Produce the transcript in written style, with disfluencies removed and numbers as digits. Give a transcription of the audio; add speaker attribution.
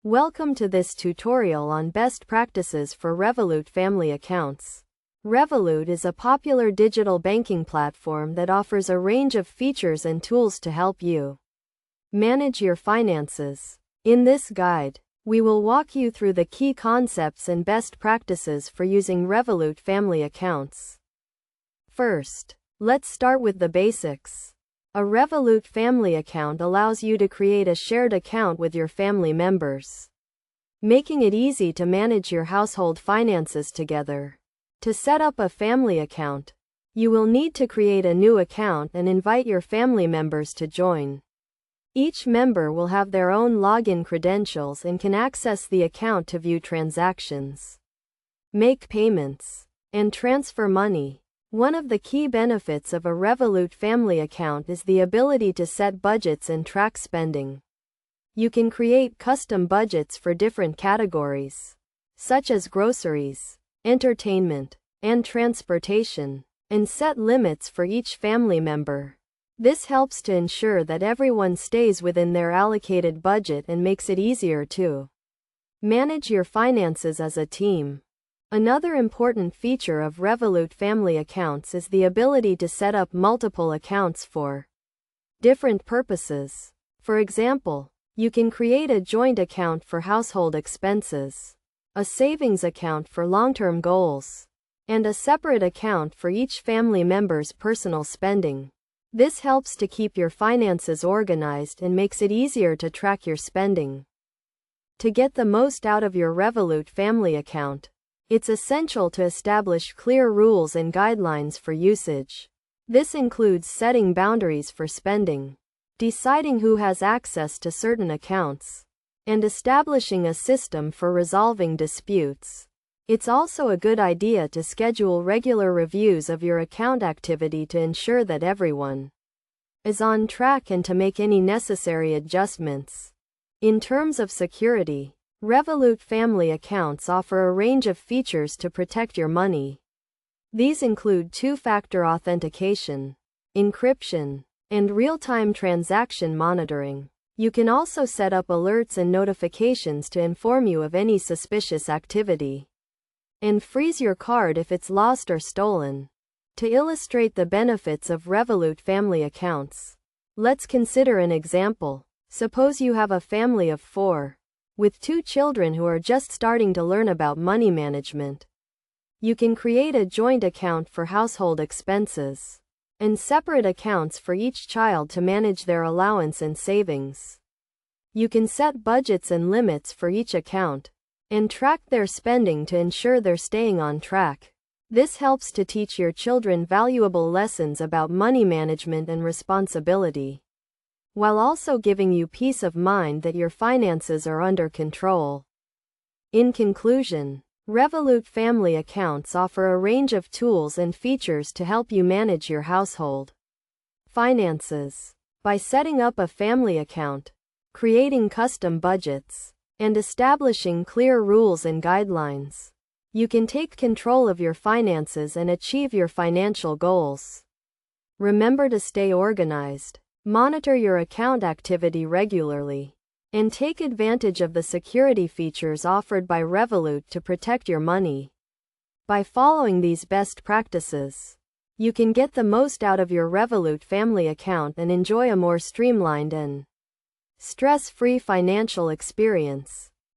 Speaker 1: Welcome to this tutorial on best practices for Revolut family accounts. Revolut is a popular digital banking platform that offers a range of features and tools to help you manage your finances. In this guide, we will walk you through the key concepts and best practices for using Revolut family accounts. First, let's start with the basics. A Revolut family account allows you to create a shared account with your family members, making it easy to manage your household finances together. To set up a family account, you will need to create a new account and invite your family members to join. Each member will have their own login credentials and can access the account to view transactions, make payments, and transfer money. One of the key benefits of a Revolut family account is the ability to set budgets and track spending. You can create custom budgets for different categories, such as groceries, entertainment, and transportation, and set limits for each family member. This helps to ensure that everyone stays within their allocated budget and makes it easier to manage your finances as a team. Another important feature of Revolut family accounts is the ability to set up multiple accounts for different purposes. For example, you can create a joint account for household expenses, a savings account for long-term goals, and a separate account for each family member's personal spending. This helps to keep your finances organized and makes it easier to track your spending. To get the most out of your Revolut family account, it's essential to establish clear rules and guidelines for usage. This includes setting boundaries for spending, deciding who has access to certain accounts, and establishing a system for resolving disputes. It's also a good idea to schedule regular reviews of your account activity to ensure that everyone is on track and to make any necessary adjustments. In terms of security, Revolut family accounts offer a range of features to protect your money. These include two-factor authentication, encryption, and real-time transaction monitoring. You can also set up alerts and notifications to inform you of any suspicious activity, and freeze your card if it's lost or stolen. To illustrate the benefits of Revolut family accounts, let's consider an example. Suppose you have a family of 4, with 2 children who are just starting to learn about money management. You can create a joint account for household expenses, and separate accounts for each child to manage their allowance and savings. You can set budgets and limits for each account, and track their spending to ensure they're staying on track. This helps to teach your children valuable lessons about money management and responsibility, while also giving you peace of mind that your finances are under control. In conclusion, Revolut family accounts offer a range of tools and features to help you manage your household finances. By setting up a family account, creating custom budgets, and establishing clear rules and guidelines, you can take control of your finances and achieve your financial goals. Remember to stay organized, monitor your account activity regularly, and take advantage of the security features offered by Revolut to protect your money. By following these best practices, you can get the most out of your Revolut family account and enjoy a more streamlined and stress-free financial experience.